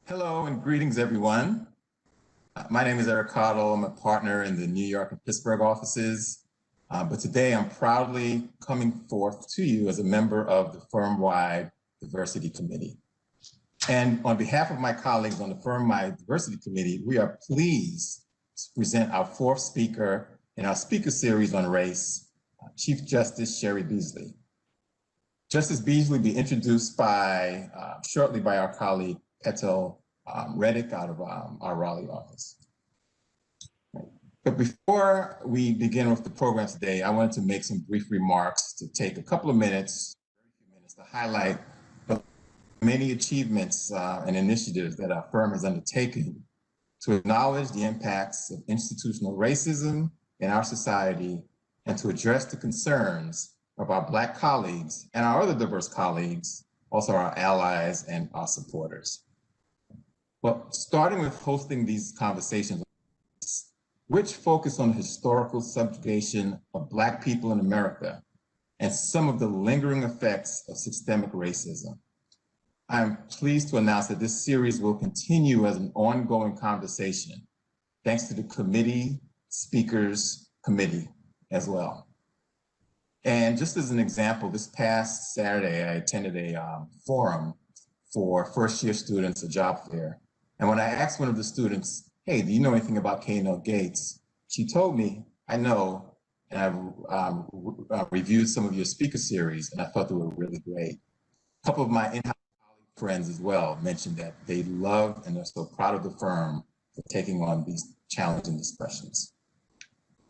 Hello and greetings, everyone. My name is Eric Cottle. I'm a partner in the New York and Pittsburgh offices. But today I'm proudly coming forth to you as a member of the firm-wide Diversity Committee. And on behalf of my colleagues on the firm-wide Diversity Committee, we are pleased to present our fourth speaker in our speaker series on race, Chief Justice Cheri Beasley. Justice Beasley will be introduced shortly by our colleague, Petal Reddick out of our Raleigh office. But before we begin with the program today, I wanted to make some brief remarks to take a couple of minutes, to highlight the many achievements and initiatives that our firm has undertaken to acknowledge the impacts of institutional racism in our society and to address the concerns of our Black colleagues and our other diverse colleagues, also our allies and our supporters. Well, starting with hosting these conversations, which focus on the historical subjugation of Black people in America and some of the lingering effects of systemic racism. I'm pleased to announce that this series will continue as an ongoing conversation, thanks to the committee speakers committee as well. And just as an example, this past Saturday, I attended a forum for first-year students, a job fair. And when I asked one of the students, hey, do you know anything about K&L Gates? She told me, I know, and I've reviewed some of your speaker series, and I thought they were really great. A couple of my in-house friends as well mentioned that they love and are so proud of the firm for taking on these challenging discussions.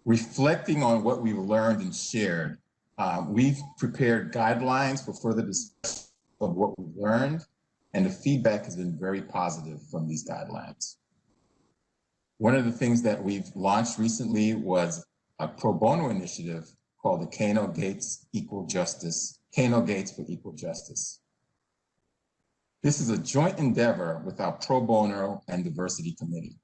Reflecting on what we've learned and shared, we've prepared guidelines for further discussion of what we've learned, and the feedback has been very positive from these guidelines. One of the things that we've launched recently was a pro bono initiative called the K&L Gates Equal Justice, K&L Gates for Equal Justice. This is a joint endeavor with our pro bono and diversity committee.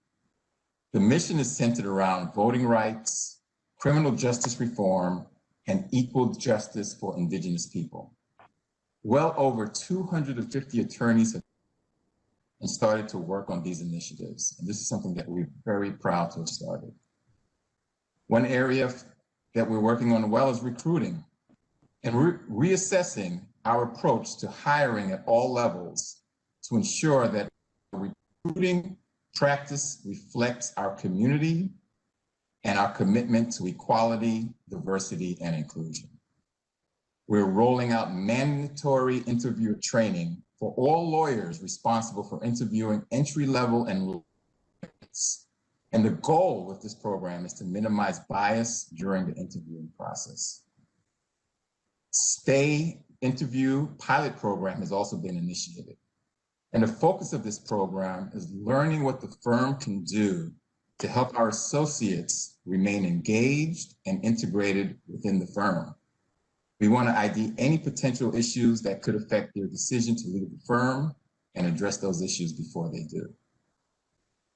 The mission is centered around voting rights, criminal justice reform, and equal justice for Indigenous people. Well over 250 attorneys have started to work on these initiatives. And this is something that we're very proud to have started. One area that we're working on well is recruiting and reassessing our approach to hiring at all levels to ensure that recruiting practice reflects our community and our commitment to equality, diversity, and inclusion. We're rolling out mandatory interviewer training for all lawyers responsible for interviewing entry-level and lawyers. And the goal with this program is to minimize bias during the interviewing process. Stay interview pilot program has also been initiated. And the focus of this program is learning what the firm can do to help our associates remain engaged and integrated within the firm. We want to ID any potential issues that could affect their decision to leave the firm and address those issues before they do.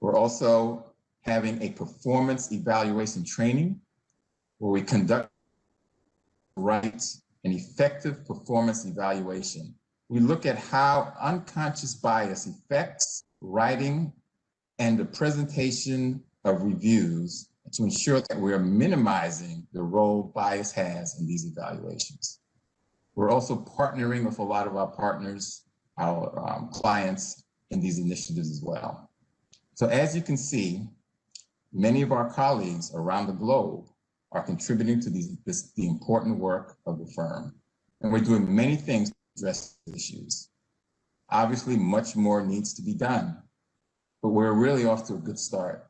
We're also having a performance evaluation training where we conduct an effective performance evaluation. We look at how unconscious bias affects writing and the presentation of reviews to ensure that we're minimizing the role bias has in these evaluations. We're also partnering with a lot of our partners, our clients in these initiatives as well. So as you can see, many of our colleagues around the globe are contributing to the important work of the firm. And we're doing many things to address issues. Obviously, much more needs to be done, but we're really off to a good start.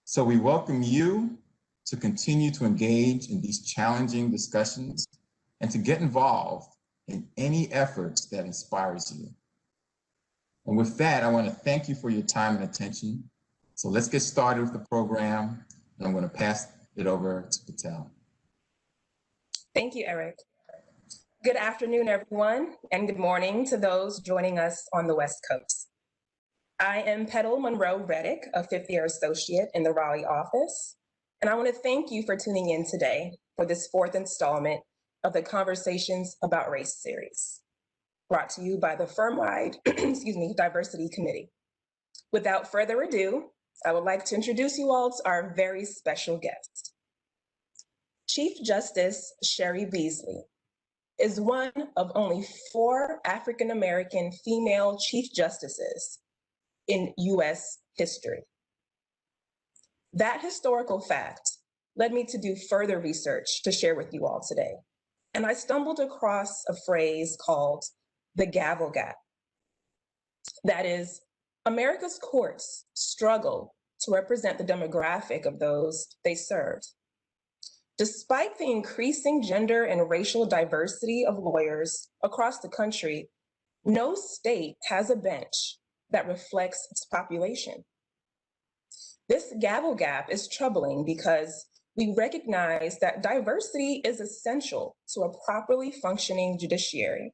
So we welcome you to continue to engage in these challenging discussions and to get involved in any efforts that inspires you. And with that, I want to thank you for your time and attention. So let's get started with the program, and I'm going to pass it over to Patel. Thank you, Eric. Good afternoon, everyone, and good morning to those joining us on the West Coast. I am Petal Monroe Reddick, a fifth-year associate in the Raleigh office, and I want to thank you for tuning in today for this fourth installment of the Conversations About Race series, brought to you by the firm-wide Diversity Committee. Without further ado, I would like to introduce you all to our very special guest. Chief Justice Cheri Beasley is one of only 4 African-American female Chief Justices in U.S. history. That historical fact led me to do further research to share with you all today. And I stumbled across a phrase called the gavel gap. That is, America's courts struggle to represent the demographic of those they serve. Despite the increasing gender and racial diversity of lawyers across the country, no state has a bench that reflects its population. This gavel gap is troubling because we recognize that diversity is essential to a properly functioning judiciary.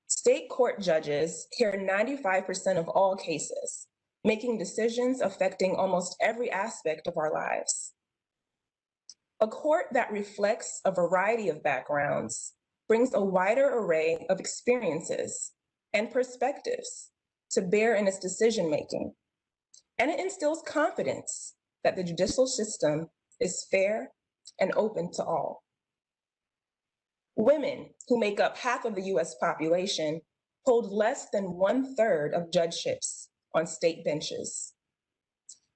State court judges hear 95% of all cases, making decisions affecting almost every aspect of our lives. A court that reflects a variety of backgrounds brings a wider array of experiences and perspectives to bear in its decision-making, and it instills confidence that the judicial system is fair and open to all. Women, who make up half of the US population, hold less than 1/3 of judgeships on state benches.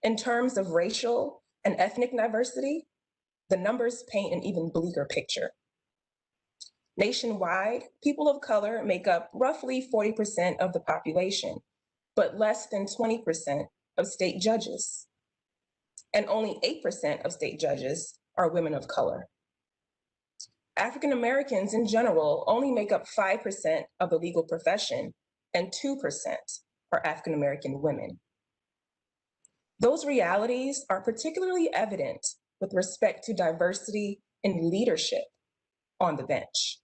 In terms of racial and ethnic diversity, the numbers paint an even bleaker picture. Nationwide, people of color make up roughly 40% of the population, but less than 20% of state judges. And only 8% of state judges are women of color. African Americans in general only make up 5% of the legal profession, and 2% are African American women. Those realities are particularly evident with respect to diversity in leadership on the bench.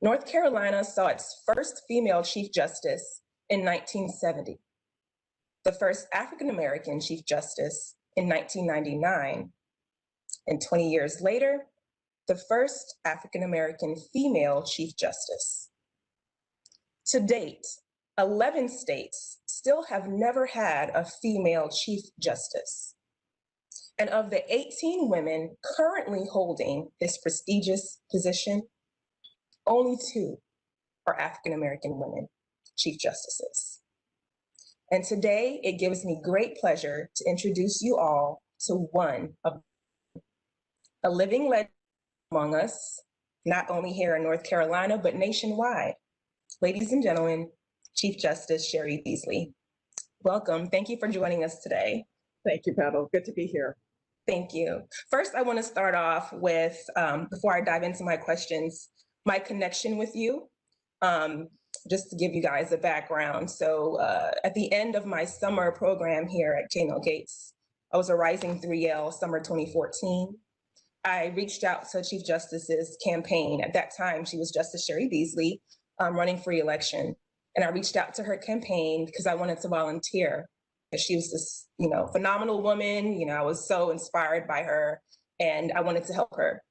North Carolina saw its first female Chief Justice in 1970, the first African American Chief Justice in 1999, and 20 years later, the first African American female Chief Justice. To date, 11 states still have never had a female Chief Justice. And of the 18 women currently holding this prestigious position, only 2 are African American women Chief Justices. And today, it gives me great pleasure to introduce you all to one of a living legend among us, not only here in North Carolina, but nationwide. Ladies and gentlemen, Chief Justice Cheri Beasley. Welcome. Thank you for joining us today. Thank you, Petal. Good to be here. Thank you. First, I want to start off with, before I dive into my questions, my connection with you, just to give you guys a background. So at the end of my summer program here at Kano Gates, I was a Rising 3L summer 2014. I reached out to Chief Justice's campaign. At that time, she was Justice Cheri Beasley, running for re-election. And I reached out to her campaign because I wanted to volunteer. She was this, phenomenal woman. I was so inspired by her and I wanted to help her.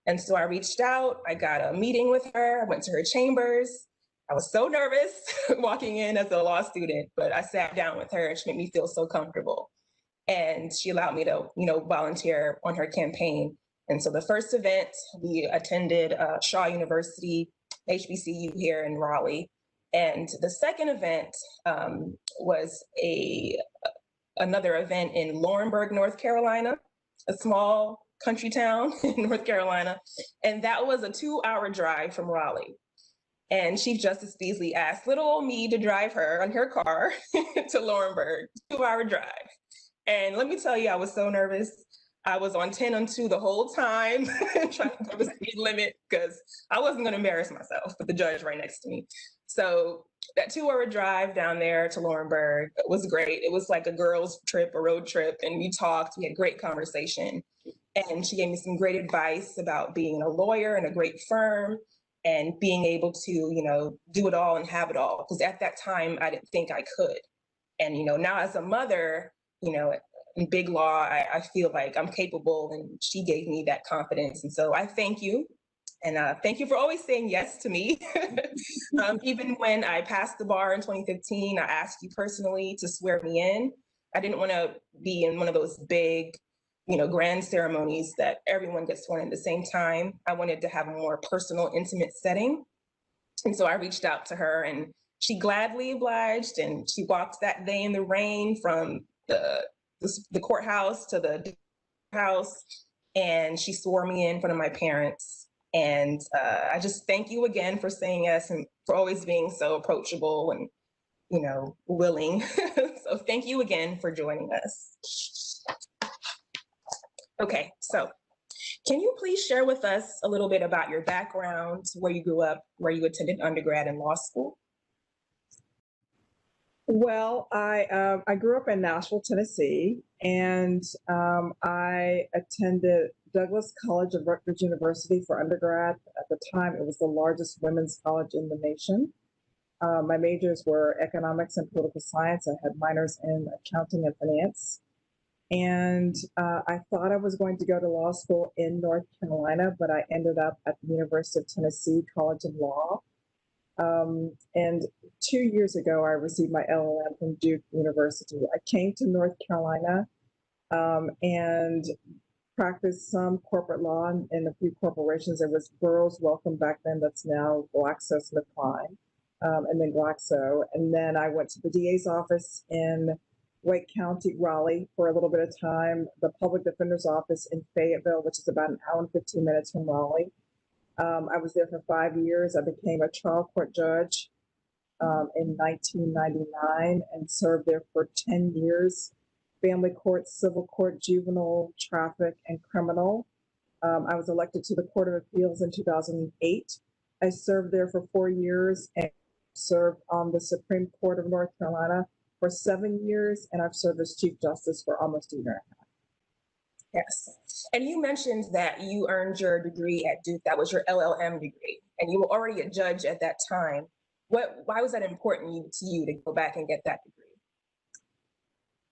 And so I reached out, I got a meeting with her, I went to her chambers. I was so nervous walking in as a law student, but I sat down with her and she made me feel so comfortable. And she allowed me to, volunteer on her campaign. And so the first event, we attended Shaw University, HBCU here in Raleigh. And the second event was another event in Laurinburg, North Carolina, a small country town in North Carolina. And that was a 2-hour drive from Raleigh. And Chief Justice Beasley asked little old me to drive her on her car to Laurinburg, 2-hour drive. And let me tell you, I was so nervous. I was on 10 on 2 the whole time, trying to go the speed limit because I wasn't going to embarrass myself with the judge right next to me. So that 2-hour drive down there to Laurinburg was great. It was like a girls' trip, a road trip, and we talked. We had a great conversation. And she gave me some great advice about being a lawyer in a great firm and being able to, do it all and have it all. Because at that time, I didn't think I could. And, now as a mother, in big law, I feel like I'm capable, and she gave me that confidence. And so I thank you And thank you for always saying yes to me. Even when I passed the bar in 2015, I asked you personally to swear me in. I didn't want to be in one of those big, grand ceremonies that everyone gets sworn in at the same time. I wanted to have a more personal, intimate setting. And so I reached out to her and she gladly obliged, and she walked that day in the rain from the courthouse to the house, and she swore me in front of my parents. And I just thank you again for saying yes and for always being so approachable and, willing. So thank you again for joining us. Okay, so can you please share with us a little bit about your background, where you grew up, where you attended undergrad and law school? Well, I grew up in Nashville, Tennessee, and I attended Douglas College of Rutgers University for undergrad. At the time, it was the largest women's college in the nation. My majors were economics and political science. I had minors in accounting and finance. And I thought I was going to go to law school in North Carolina, but I ended up at the University of Tennessee College of Law. And 2 years ago, I received my LLM from Duke University. I came to North Carolina and practiced some corporate law in a few corporations. There was Burroughs Wellcome back then, that's now GlaxoSmithKline, and then Glaxo. And then I went to the DA's office in Wake County, Raleigh, for a little bit of time, the public defender's office in Fayetteville, which is about an hour and 15 minutes from Raleigh. I was there for 5 years. I became a trial court judge in 1999 and served there for 10 years. Family court, civil court, juvenile, traffic, and criminal. I was elected to the Court of Appeals in 2008. I served there for 4 years and served on the Supreme Court of North Carolina for 7 years, and I've served as Chief Justice for almost a year and a half. Yes. And you mentioned that you earned your degree at Duke. That was your LLM degree, and you were already a judge at that time. Why was that important to you to go back and get that degree?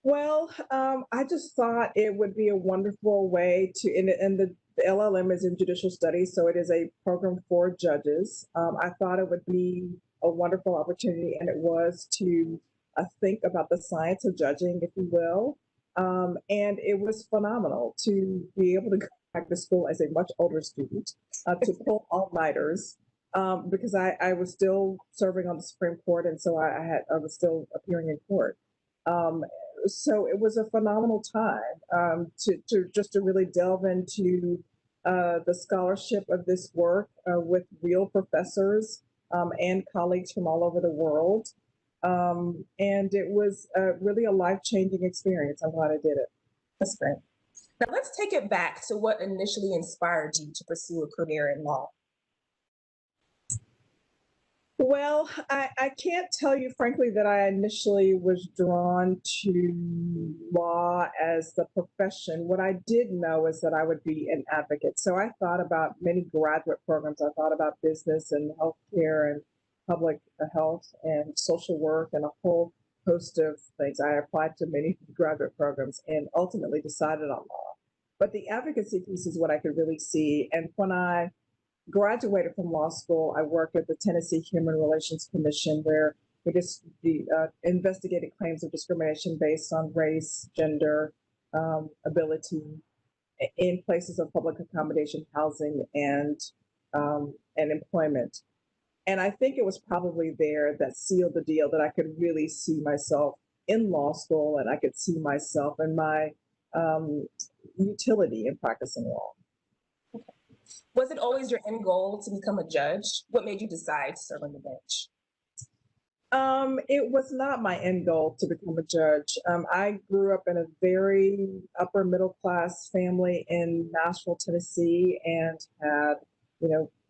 Well, I just thought it would be a wonderful way to, and the LLM is in Judicial Studies, so it is a program for judges. I thought it would be a wonderful opportunity, and it was to think about the science of judging, if you will. And it was phenomenal to be able to go back to school as a much older student, to pull all-nighters, because I was still serving on the Supreme Court, and so I was still appearing in court. So it was a phenomenal time to really delve into the scholarship of this work with real professors and colleagues from all over the world. And it was really a life-changing experience. I'm glad I did it. That's great. Now let's take it back to what initially inspired you to pursue a career in law. Well, I can't tell you, frankly, that I initially was drawn to law as the profession. What I did know is that I would be an advocate. So I thought about many graduate programs. I thought about business and healthcare and public health and social work and a whole host of things. I applied to many graduate programs and ultimately decided on law. But the advocacy piece is what I could really see. And when I graduated from law school, I worked at the Tennessee Human Relations Commission, where we just investigated claims of discrimination based on race, gender, ability in places of public accommodation, housing, and employment. And I think it was probably there that sealed the deal, that I could really see myself in law school, and I could see myself and my utility in practicing law. Was it always your end goal to become a judge? What made you decide to serve on the bench? It was not my end goal to become a judge. I grew up in a very upper middle class family in Nashville, Tennessee, and had,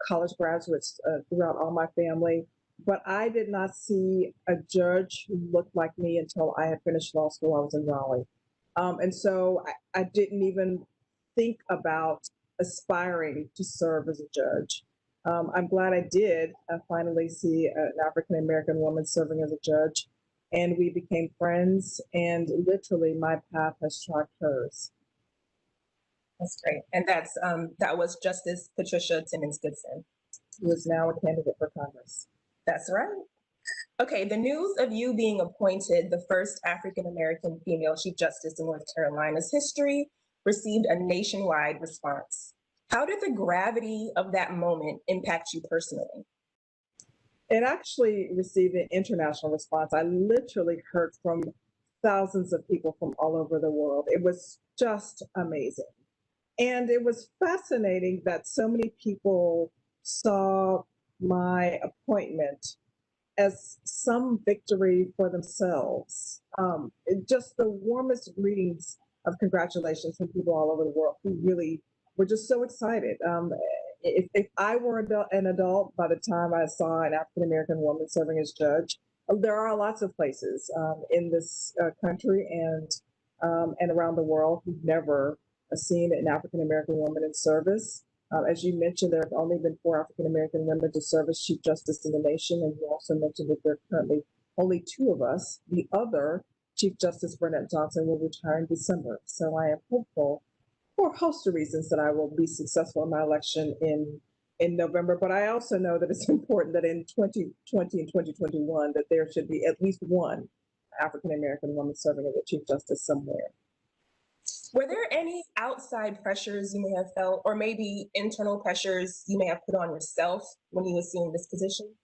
college graduates throughout all my family. But I did not see a judge who looked like me until I had finished law school. I was in Raleigh. And so I didn't even think about aspiring to serve as a judge. I'm glad I did finally see an African-American woman serving as a judge, and we became friends, and literally my path has tracked hers. That's great. And that was Justice Patricia Timmons Goodson, who is now a candidate for Congress. That's right. Okay, the news of you being appointed the first African-American female Chief Justice in North Carolina's history received a nationwide response. How did the gravity of that moment impact you personally? It actually received an international response. I literally heard from thousands of people from all over the world. It was just amazing. And it was fascinating that so many people saw my appointment as some victory for themselves. Just the warmest greetings of congratulations from people all over the world who really were just so excited. If I were an adult by the time I saw an African-American woman serving as judge, there are lots of places in this country and around the world who've never seen an African-American woman in service. As you mentioned, there have only been 4 African-American women to serve as Chief Justice in the nation, and you also mentioned that there are currently only 2 of us. The other, Chief Justice Burnett Johnson, will retire in December. So I am hopeful, for a host of reasons, that I will be successful in my election in November. But I also know that it's important that in 2020 and 2021, that there should be at least one African-American woman serving as a Chief Justice somewhere. Were there any outside pressures you may have felt, or maybe internal pressures you may have put on yourself when you assumed this position?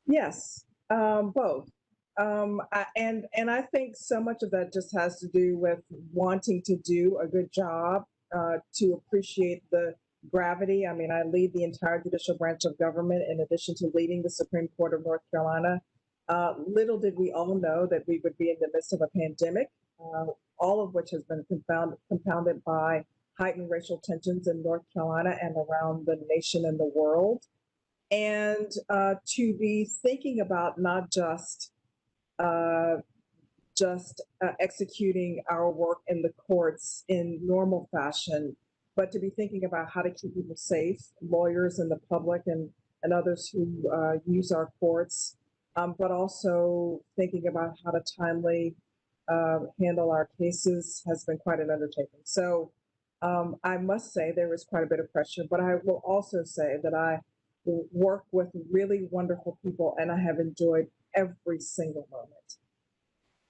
Yes, both. And I think so much of that just has to do with wanting to do a good job, to appreciate the gravity. I mean, I lead the entire judicial branch of government in addition to leading the Supreme Court of North Carolina. Little did we all know that we would be in the midst of a pandemic, all of which has been compounded by heightened racial tensions in North Carolina and around the nation and the world. And to be thinking about not just executing our work in the courts in normal fashion, but to be thinking about how to keep people safe, lawyers and the public and others who use our courts, but also thinking about how to timely handle our cases has been quite an undertaking. So I must say there was quite a bit of pressure, but I will also say that I work with really wonderful people and I have enjoyed every single moment.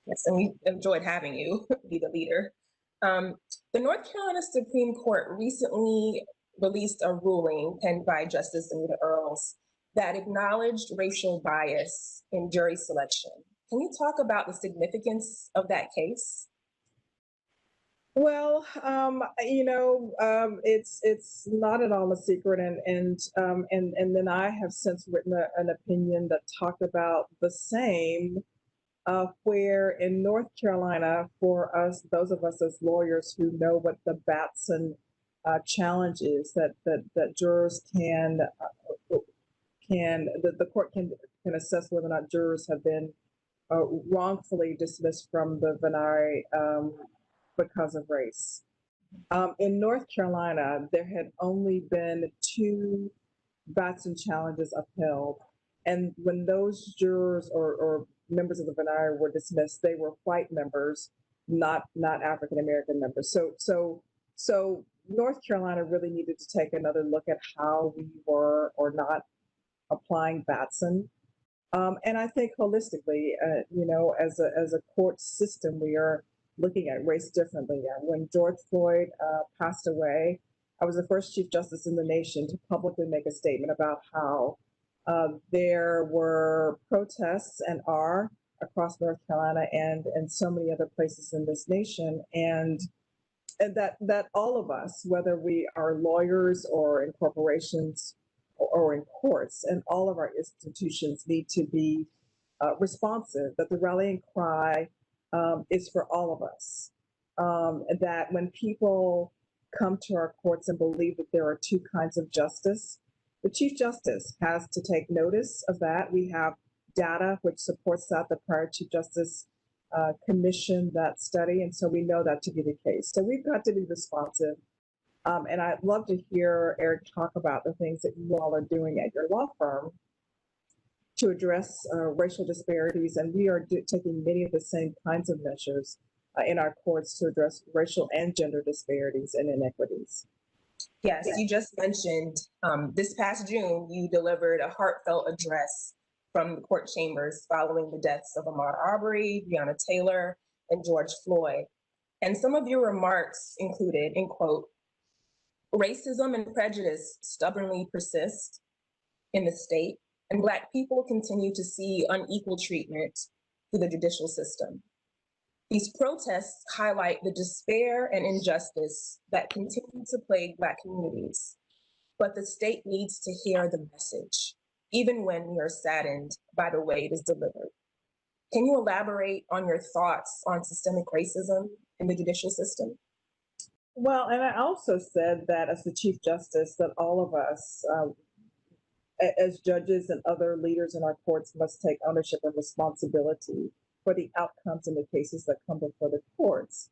Yes, and we enjoyed having you be the leader. The North Carolina Supreme Court recently released a ruling penned by Justice Anita Earls that acknowledged racial bias in jury selection. Can you talk about the significance of that case? Well, it's not at all a secret, and then I have since written an opinion that talked about the same, where in North Carolina, for us, those of us as lawyers who know what the Babson challenge is, that jurors the court can assess whether or not jurors have been wrongfully dismissed from the venire because of race. In North Carolina, there had only been 2 Babson challenges upheld. And when those jurors or members of the venire were dismissed, they were white members, not African-American members. So North Carolina really needed to take another look at how we were or not applying Babson. And I think holistically, as a court system, we are looking at race differently. When George Floyd passed away, I was the first Chief Justice in the nation to publicly make a statement about how there were protests and are across North Carolina and so many other places in this nation, and that all of us, whether we are lawyers or in corporations or in courts, and all of our institutions need to be responsive, that the rallying cry is for all of us. That when people come to our courts and believe that there are 2 kinds of justice, the Chief Justice has to take notice of that. We have data which supports that. The prior Chief Justice commissioned that study, and so we know that to be the case. So we've got to be responsive. And I'd love to hear Eric talk about the things that you all are doing at your law firm to address racial disparities. And we are taking many of the same kinds of measures in our courts to address racial and gender disparities and inequities. Yes, you just mentioned this past June, you delivered a heartfelt address from the court chambers following the deaths of Ahmaud Arbery, Breonna Taylor, and George Floyd. And some of your remarks included, in quote, "Racism and prejudice stubbornly persist in the state, and Black people continue to see unequal treatment through the judicial system. These protests highlight the despair and injustice that continue to plague Black communities, but the state needs to hear the message, even when we are saddened by the way it is delivered." Can you elaborate on your thoughts on systemic racism in the judicial system? Well, and I also said that as the Chief Justice, that all of us, as judges and other leaders in our courts, must take ownership and responsibility for the outcomes in the cases that come before the courts.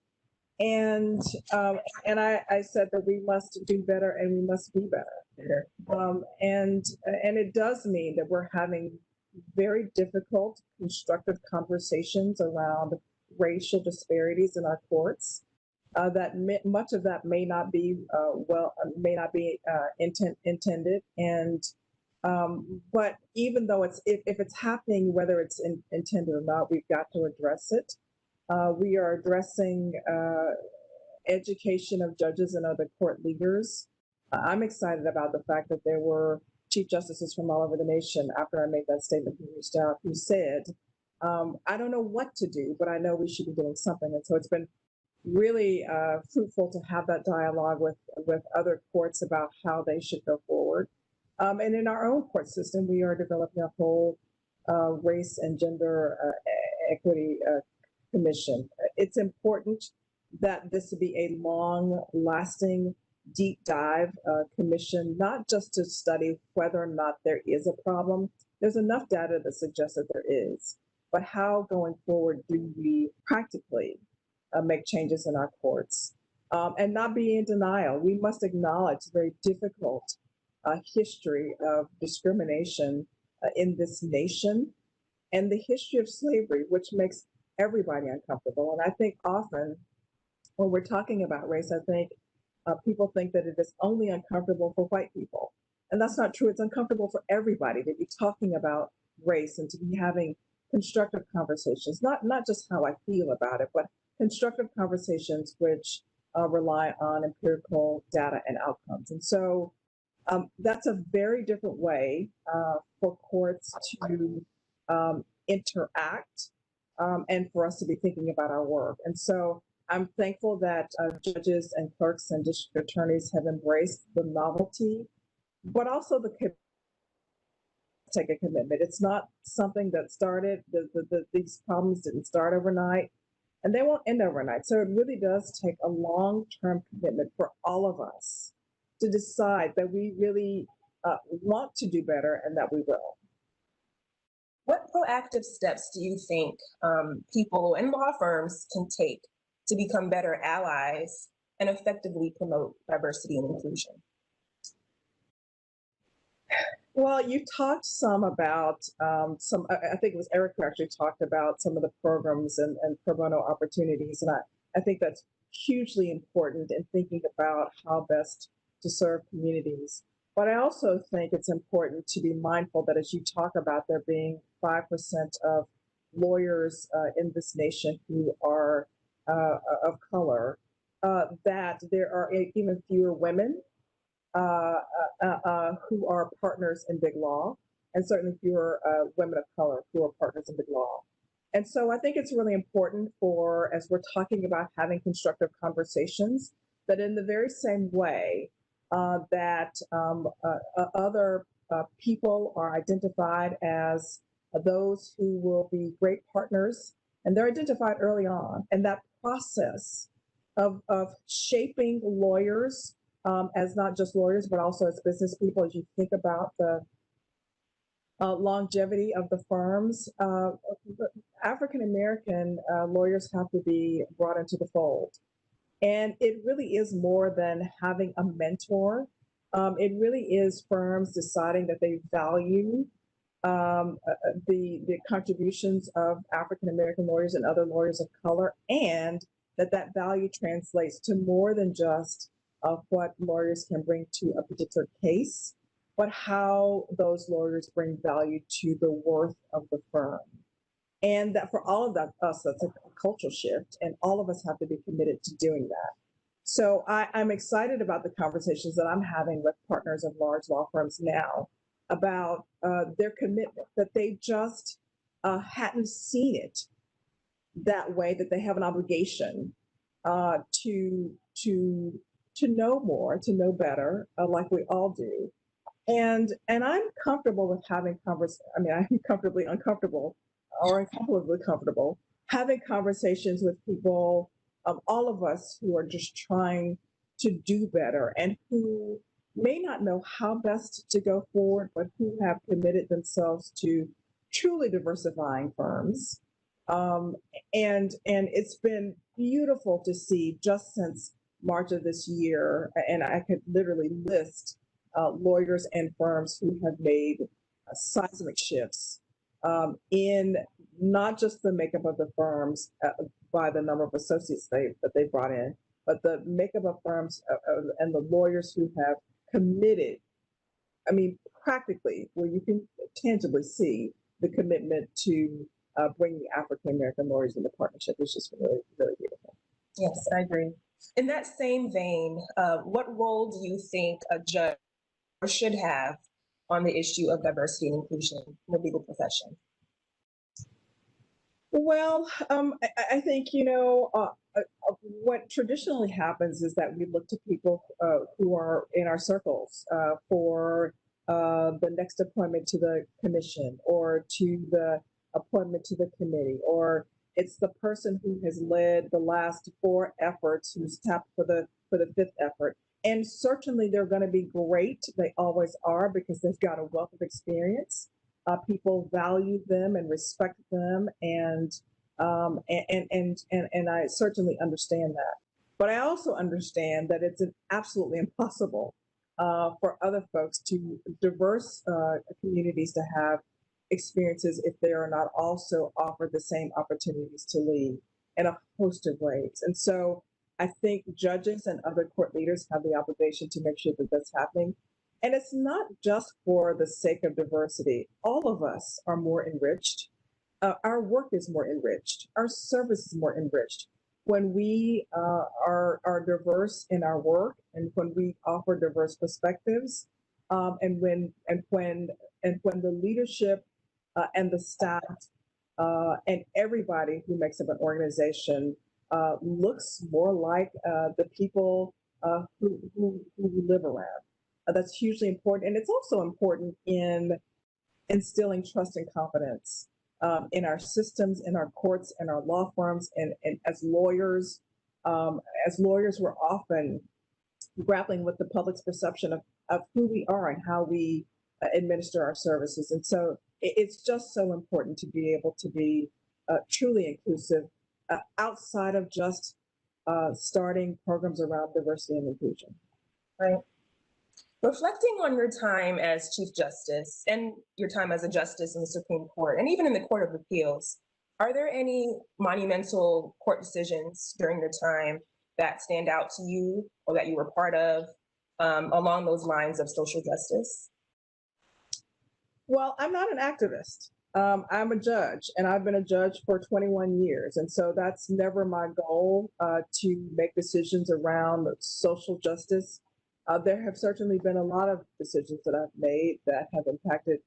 And I said that we must do better and we must be better. And it does mean that we're having very difficult, constructive conversations around racial disparities in our courts. That much of that may not be intended, and but even though if it's happening, whether it's intended or not, we've got to address it. We are addressing education of judges and other court leaders. I'm excited about the fact that there were Chief Justices from all over the nation after I made that statement who reached out, who said, I don't know what to do, but I know we should be doing something. And so it's been really fruitful to have that dialogue with other courts about how they should go forward. And in our own court system, we are developing a whole race and gender equity commission. It's important that this be a long-lasting, deep dive commission, not just to study whether or not there is a problem. There's enough data that suggests that there is, but how going forward do we practically make changes in our courts and not be in denial? We must acknowledge the very difficult history of discrimination in this nation and the history of slavery, which makes everybody uncomfortable. And I think often when we're talking about race, I think people think that it is only uncomfortable for white people. And that's not true. It's uncomfortable for everybody to be talking about race and to be having constructive conversations, not just how I feel about it, but constructive conversations which rely on empirical data and outcomes. And so that's a very different way for courts to interact and for us to be thinking about our work. And so I'm thankful that judges and clerks and district attorneys have embraced the novelty, but also take a commitment. It's not something that started, these problems didn't start overnight, and they won't end overnight. So it really does take a long-term commitment for all of us to decide that we really want to do better and that we will. What proactive steps do you think people and law firms can take to become better allies and effectively promote diversity and inclusion? Well, you talked some about I think it was Eric who actually talked about some of the programs and pro bono opportunities. And I think that's hugely important in thinking about how best to serve communities. But I also think it's important to be mindful that as you talk about there being 5% of lawyers in this nation who are of color, that there are even fewer women who are partners in big law, and certainly fewer women of color who are partners in big law. And so I think it's really important for, as we're talking about having constructive conversations, that in the very same way that other people are identified as those who will be great partners, and they're identified early on, and that process of shaping lawyers as not just lawyers, but also as business people, as you think about the longevity of the firms, African-American lawyers have to be brought into the fold. And it really is more than having a mentor. It really is firms deciding that they value the contributions of African American lawyers and other lawyers of color, and that value translates to more than just what lawyers can bring to a particular case, but how those lawyers bring value to the worth of the firm. And that for all of us, that's a cultural shift, and all of us have to be committed to doing that. So I'm excited about the conversations that I'm having with partners of large law firms now about their commitment, that they just hadn't seen it that way, that they have an obligation to know more, to know better, like we all do. And I'm comfortable with having I'm comfortably uncomfortable or uncomfortably comfortable having conversations with people, all of us who are just trying to do better and who may not know how best to go forward, but who have committed themselves to truly diversifying firms. And it's been beautiful to see just since March of this year, and I could literally list lawyers and firms who have made seismic shifts in not just the makeup of the firms by the number of associates that they brought in, but the makeup of firms and the lawyers who have committed, practically, where you can tangibly see the commitment to bringing African American lawyers into partnership is just really, really beautiful. Yes, I agree. In that same vein, what role do you think a judge should have on the issue of diversity and inclusion in the legal profession? Well, I think, what traditionally happens is that we look to people who are in our circles for the next appointment to the commission or to the appointment to the committee, or it's the person who has led the last 4 efforts who's tapped for the 5th effort. And certainly they're going to be great. They always are, because they've got a wealth of experience. People value them and respect them, and I certainly understand that. But I also understand that it's absolutely impossible for other folks to diverse communities to have experiences if they are not also offered the same opportunities to lead in a host of ways. And so I think judges and other court leaders have the obligation to make sure that that's happening. And it's not just for the sake of diversity. All of us are more enriched. Our work is more enriched. Our service is more enriched when we are diverse in our work, and when we offer diverse perspectives, and when the leadership and the staff and everybody who makes up an organization looks more like the people who we live around. That's hugely important. And it's also important in instilling trust and confidence in our systems, in our courts, and our law firms. And as lawyers, we're often grappling with the public's perception of who we are and how we administer our services. And so it's just so important to be able to be truly inclusive outside of just starting programs around diversity and inclusion. Right. Reflecting on your time as Chief Justice and your time as a justice in the Supreme Court and even in the Court of Appeals, are there any monumental court decisions during your time that stand out to you or that you were part of along those lines of social justice? Well, I'm not an activist. I'm a judge, and I've been a judge for 21 years. And so that's never my goal to make decisions around social justice. There have certainly been a lot of decisions that I've made that have impacted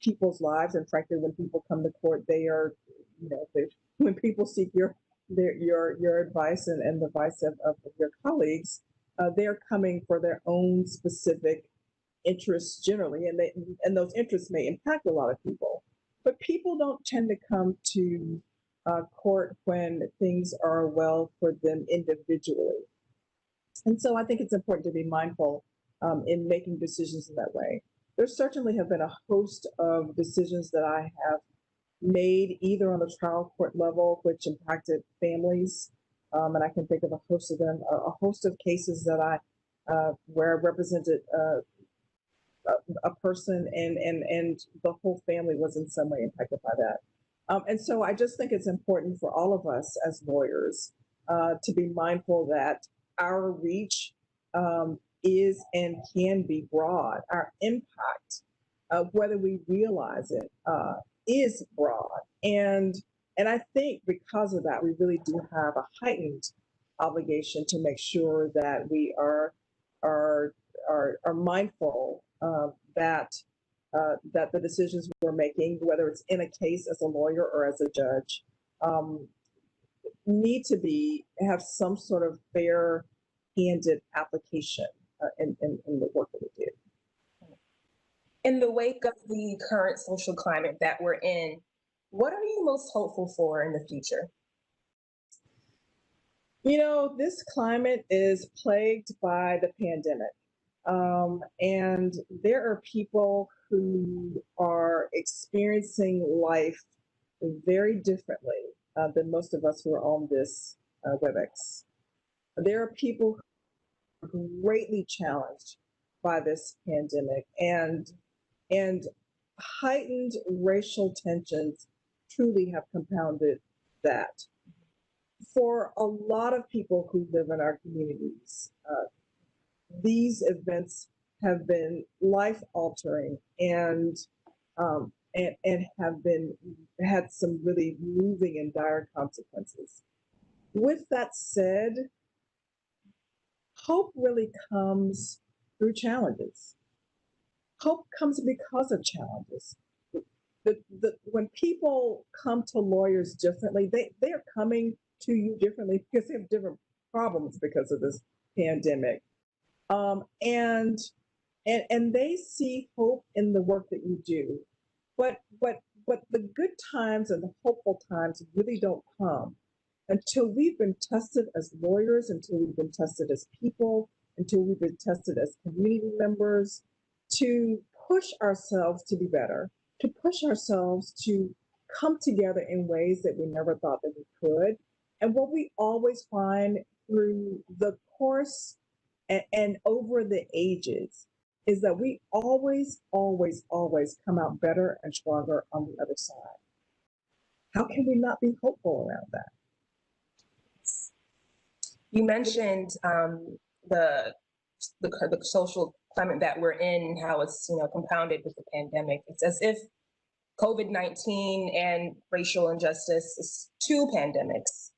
people's lives. And frankly, when people come to court, when people seek your advice and the advice of your colleagues, they're coming for their own specific interests generally, and those interests may impact a lot of people. But people don't tend to come to court when things are well for them individually. And so I think it's important to be mindful in making decisions in that way. There certainly have been a host of decisions that I have made either on the trial court level, which impacted families, and I can think of a host of them, a host of cases that where I represented a person, and the whole family was in some way impacted by that. And so I just think it's important for all of us as lawyers to be mindful that our reach is and can be broad. Our impact, whether we realize it, is broad. And I think because of that, we really do have a heightened obligation to make sure that we are mindful that the decisions we're making, whether it's in a case as a lawyer or as a judge, need to have some sort of fair-handed application in the work that we do. In the wake of the current social climate that we're in, what are you most hopeful for in the future? You know, this climate is plagued by the pandemic. And there are people who are experiencing life very differently than most of us who are on this WebEx. There are people who are greatly challenged by this pandemic, and heightened racial tensions truly have compounded that. For a lot of people who live in our communities, these events have been life-altering and have had some really moving and dire consequences. With that said, hope really comes through challenges. Hope comes because of challenges. When people come to lawyers differently, they are coming to you differently because they have different problems because of this pandemic. And they see hope in the work that you do, but the good times and the hopeful times really don't come until we've been tested as lawyers, until we've been tested as people, until we've been tested as community members, to push ourselves to be better, to push ourselves to come together in ways that we never thought that we could. And what we always find through the course and over the ages is that we always come out better and stronger on the other side. How can we not be hopeful around that? You mentioned the social climate that we're in, how it's compounded with the pandemic. It's as if COVID-19 and racial injustice is two pandemics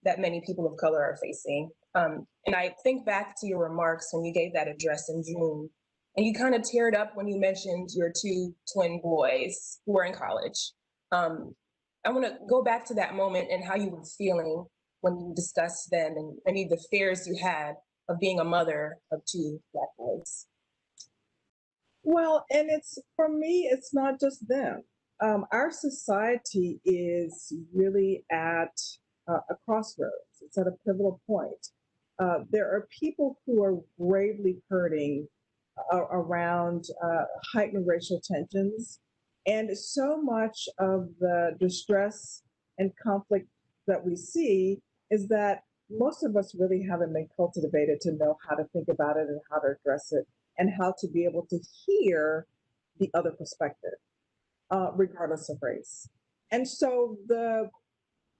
that many people of color are facing. And I think back to your remarks when you gave that address in June, and you kind of teared up when you mentioned your two twin boys who were in college. I want to go back to that moment and how you were feeling when you discussed them and any of the fears you had of being a mother of two Black boys. Well, and for me, it's not just them. Our society is really at a crossroads. It's at a pivotal point. There are people who are gravely hurting around heightened racial tensions. And so much of the distress and conflict that we see is that most of us really haven't been cultivated to know how to think about it and how to address it and how to be able to hear the other perspective, regardless of race. And so the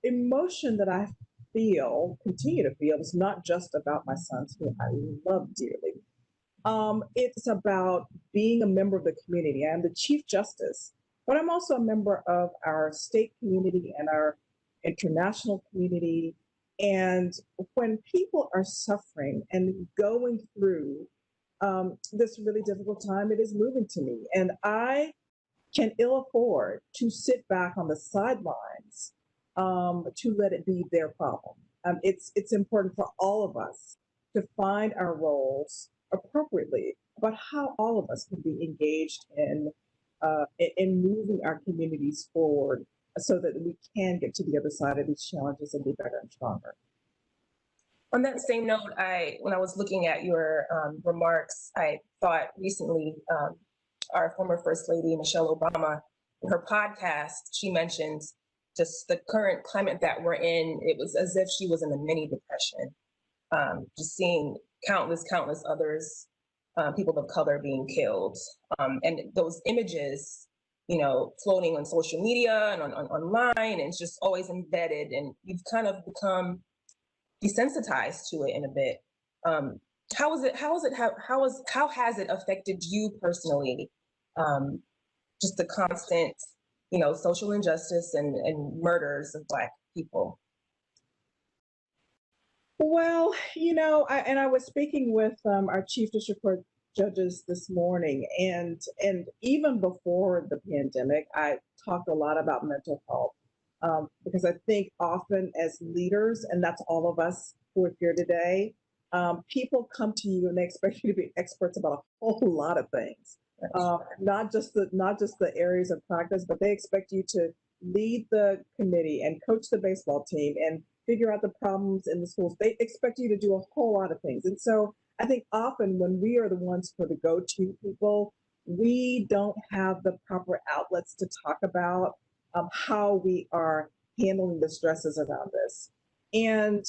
emotion that I continue to feel, is not just about my sons, who I love dearly. It's about being a member of the community. I'm the Chief Justice, but I'm also a member of our state community and our international community. And when people are suffering and going through this really difficult time, it is moving to me. And I can ill afford to sit back on the sidelines to let it be their problem. It's important for all of us to find our roles appropriately, but how all of us can be engaged in moving our communities forward so that we can get to the other side of these challenges and be better and stronger. On that same note, when I was looking at your remarks, I thought recently our former First Lady, Michelle Obama, in her podcast, she mentioned just the current climate that we're in. It was as if she was in a mini depression, just seeing countless others people of color being killed. And those images, floating on social media and online, and it's just always embedded, and you've kind of become desensitized to it in a bit. How has it affected you personally? Just the constant, social injustice and murders of Black people. Well, I was speaking with our Chief District Court judges this morning, and even before the pandemic, I talked a lot about mental health because I think often as leaders, and that's all of us who are here today, people come to you and they expect you to be experts about a whole lot of things, not just the areas of practice, but they expect you to lead the committee and coach the baseball team and figure out the problems in the schools. They expect you to do a whole lot of things. And so I think often when we are the ones for the go-to people, we don't have the proper outlets to talk about how we are handling the stresses around this. And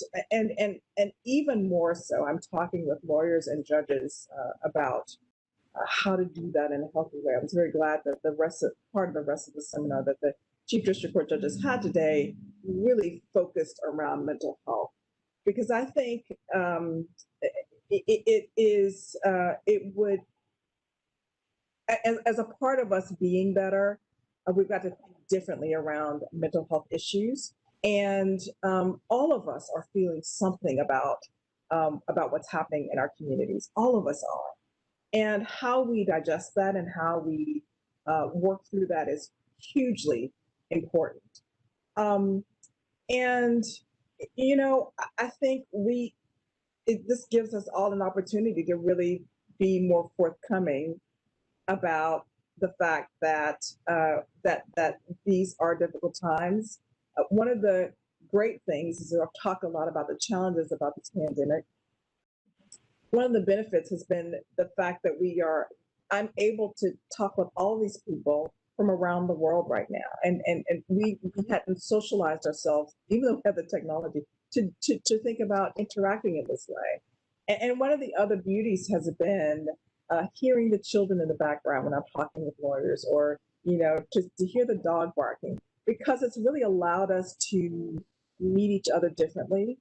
even more so, I'm talking with lawyers and judges about how to do that in a healthy way. I was very glad that part of the rest of the seminar that the Chief District Court judges had today really focused around mental health, because I think it would, as a part of us being better, we've got to think differently around mental health issues. And all of us are feeling something about what's happening in our communities. All of us are. And how we digest that and how we work through that is hugely important. And, I think this gives us all an opportunity to really be more forthcoming about the fact that that these are difficult times. One of the great things is I've talked a lot about the challenges about this pandemic. One of the benefits has been the fact that I'm able to talk with all these people from around the world right now. And we hadn't socialized ourselves, even though we have the technology, to think about interacting in this way. And one of the other beauties has been hearing the children in the background when I'm talking with lawyers, or, to hear the dog barking, because it's really allowed us to meet each other differently,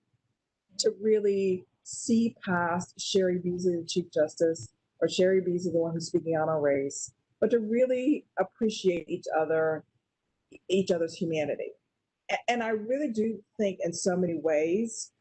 to really see past Cheri Beasley, the Chief Justice, or Cheri Beasley, the one who's speaking out on race, but to really appreciate each other's humanity. And I really do think in so many ways,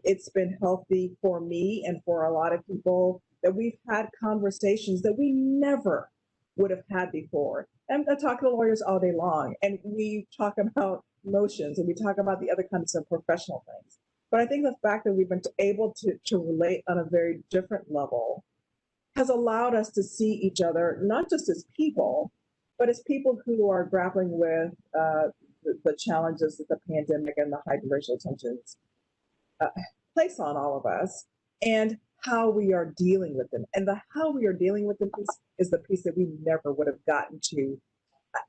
it's been healthy for me and for a lot of people that we've had conversations that we never would have had before. And I talk to lawyers all day long, and we talk about motions and we talk about the other kinds of professional things. But I think the fact that we've been able to relate on a very different level has allowed us to see each other, not just as people, but as people who are grappling with the challenges that the pandemic and the heightened racial tensions place on all of us, and how we are dealing with them. And the how we are dealing with them piece is the piece that we never would have gotten to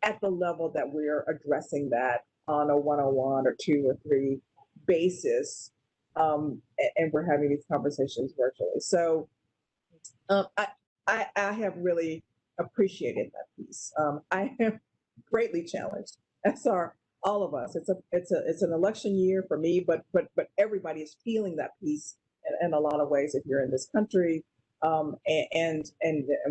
at the level that we're addressing that on a 101 or 2 or 3 basis. And we're having these conversations virtually. So I have really appreciated that piece. I am greatly challenged, as are all of us. It's an election year for me, but everybody is feeling that piece in a lot of ways if you're in this country. And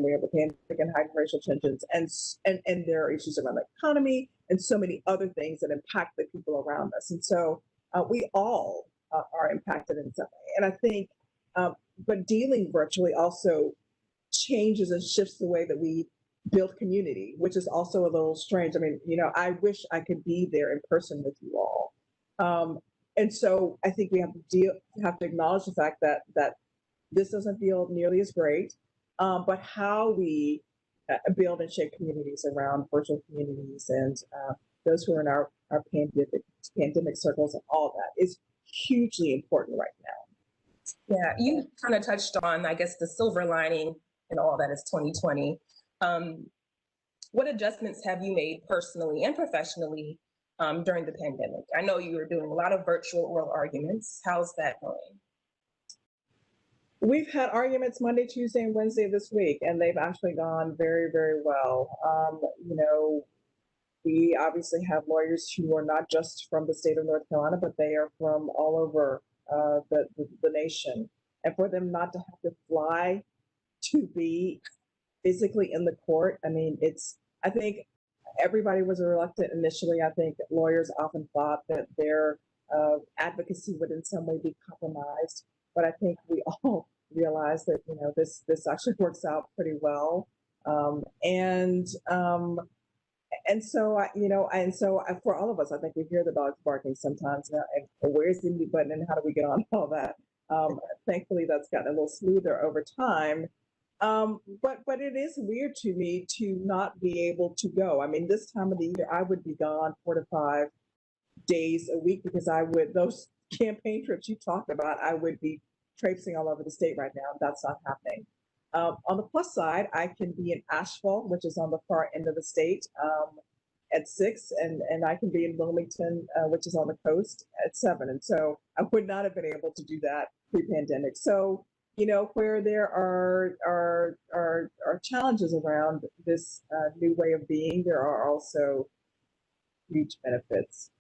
we have a pandemic and heightened racial tensions, and there are issues around the economy and so many other things that impact the people around us. And so we all are impacted in some way. And I think, but dealing virtually also changes and shifts the way that we build community, which is also a little strange. I mean, I wish I could be there in person with you all. And so I think we have to acknowledge the fact that this doesn't feel nearly as great, but how we build and shape communities around virtual communities and those who are in our pandemic circles and all that is hugely important right now. Yeah, you kind of touched on, I guess, the silver lining and all that is 2020. What adjustments have you made personally and professionally during the pandemic? I know you were doing a lot of virtual oral arguments. How's that going? We've had arguments Monday, Tuesday, and Wednesday this week, and they've actually gone very, very well. We obviously have lawyers who are not just from the state of North Carolina, but they are from all over the nation. And for them not to have to fly to be physically in the court, I mean, I think everybody was reluctant initially. I think lawyers often thought that their advocacy would in some way be compromised. But I think we all realize that, this actually works out pretty well. For all of us, I think we hear the dogs barking sometimes. And where's the mute button and how do we get on all that? Thankfully, that's gotten a little smoother over time. But it is weird to me to not be able to go. I mean, this time of the year, I would be gone 4 to 5 days a week because those campaign trips you talked about, I would be traipsing all over the state right now. That's not happening. On the plus side, I can be in Asheville, which is on the far end of the state, at 6, and I can be in Wilmington, which is on the coast, at 7. And so I would not have been able to do that pre-pandemic. So, where there are challenges around this new way of being, there are also huge benefits.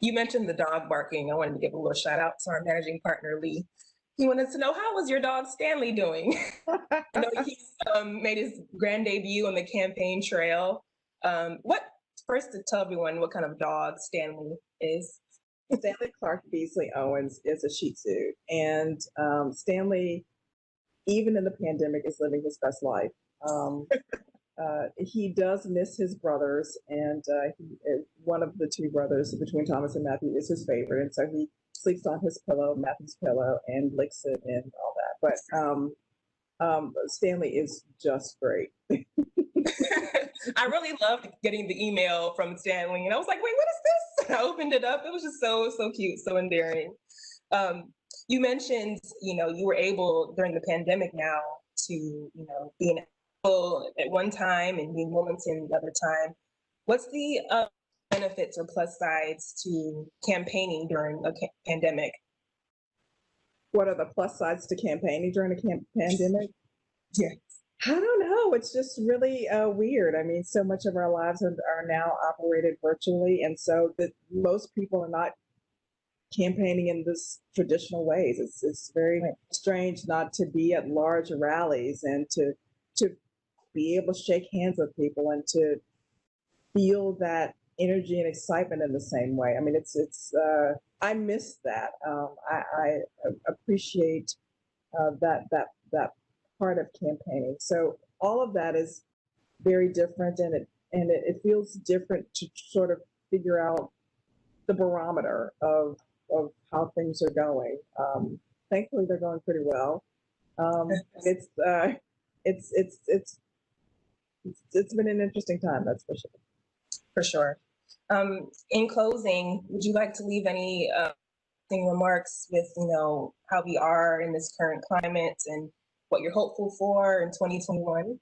You mentioned the dog barking. I wanted to give a little shout out to our managing partner, Lee. He wanted to know, how was your dog Stanley doing? I know he's made his grand debut on the campaign trail. First to tell everyone what kind of dog Stanley is. Stanley Clark Beasley Owens is a Shih Tzu, and Stanley, even in the pandemic, is living his best life. He does miss his brothers, and one of the 2 brothers between Thomas and Matthew is his favorite, and so he sleeps on his pillow, Matthew's pillow, and licks it and all that. But Stanley is just great. I really loved getting the email from Stanley, and I was like, wait, what is this? And I opened it up. It was just so cute, so endearing. You mentioned, you were able during the pandemic now to, be in Asheville at one time and be in Wilmington the other time. What's the benefits or plus sides to campaigning during a pandemic? What are the plus sides to campaigning during a pandemic? Yeah. I don't know. It's just really weird. I mean, so much of our lives are now operated virtually, and so that most people are not campaigning in this traditional ways. It's very strange not to be at large rallies and to be able to shake hands with people and to feel that energy and excitement in the same way. I mean, I miss that. I appreciate that part of campaigning. So all of that is very different, and it feels different to sort of figure out the barometer of how things are going. Thankfully, they're going pretty well. It's been an interesting time, that's for sure. For sure. In closing, would you like to leave any remarks with, how we are in this current climate and what you're hopeful for in 2021?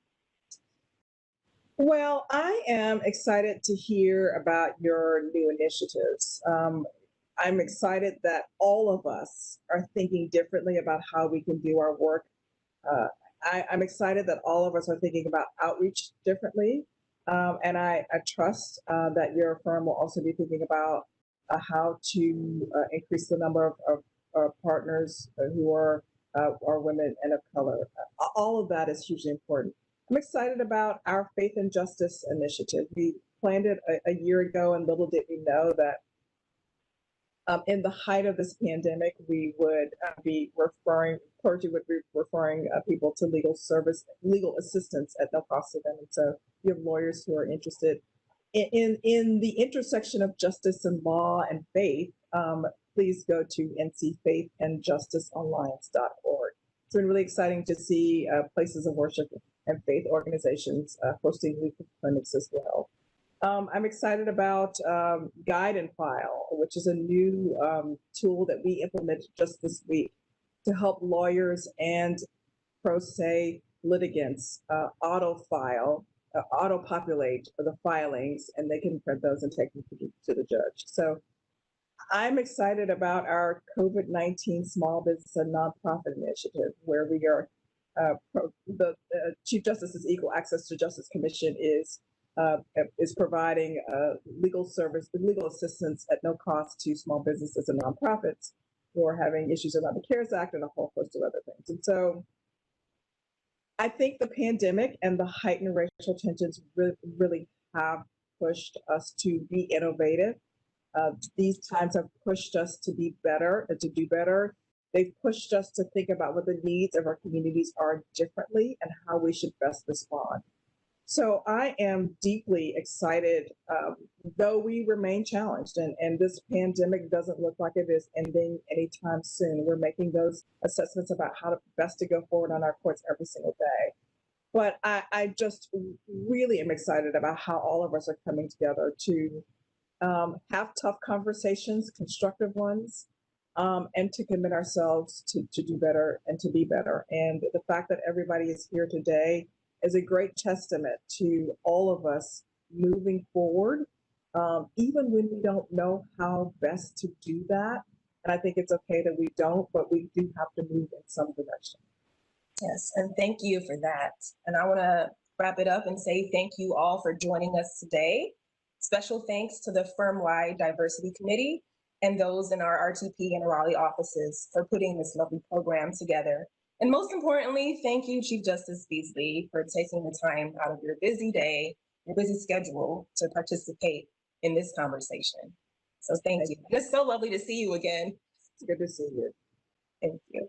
Well, I am excited to hear about your new initiatives. I'm excited that all of us are thinking differently about how we can do our work. I'm excited that all of us are thinking about outreach differently. And I trust that your firm will also be thinking about how to increase the number of partners who are women and of color. All of that is hugely important. I'm excited about our Faith and Justice initiative. We planned it a year ago, and little did we know that in the height of this pandemic, we would clergy would be referring people to legal assistance at no cost to them. And so you have lawyers who are interested in the intersection of justice and law and faith. Please go to ncfaithandjusticealliance.org. It's been really exciting to see places of worship and faith organizations hosting legal clinics as well. I'm excited about Guide and File, which is a new tool that we implemented just this week to help lawyers and pro se litigants auto-populate the filings, and they can print those and take them to the judge. So I'm excited about our COVID-19 Small Business and Nonprofit Initiative, where we are, the Chief Justice's Equal Access to Justice Commission is providing legal assistance at no cost to small businesses and nonprofits who are having issues around the CARES Act and a whole host of other things. And so I think the pandemic and the heightened racial tensions really have pushed us to be innovative. These times have pushed us to be better and to do better. They've pushed us to think about what the needs of our communities are differently and how we should best respond. So I am deeply excited, though we remain challenged, and this pandemic doesn't look like it is ending anytime soon. We're making those assessments about how to best to go forward on our courts every single day. But I just really am excited about how all of us are coming together to have tough conversations, constructive ones, and to commit ourselves to do better and to be better. And the fact that everybody is here today is a great testament to all of us moving forward, even when we don't know how best to do that. And I think it's okay that we don't, but we do have to move in some direction. Yes, and thank you for that. And I want to wrap it up and say thank you all for joining us today. Special thanks to the firm-wide diversity committee and those in our RTP and Raleigh offices for putting this lovely program together. And most importantly, thank you, Chief Justice Beasley, for taking the time out of your busy day, your busy schedule to participate in this conversation. So thank you. It's so lovely to see you again. It's good to see you. Thank you.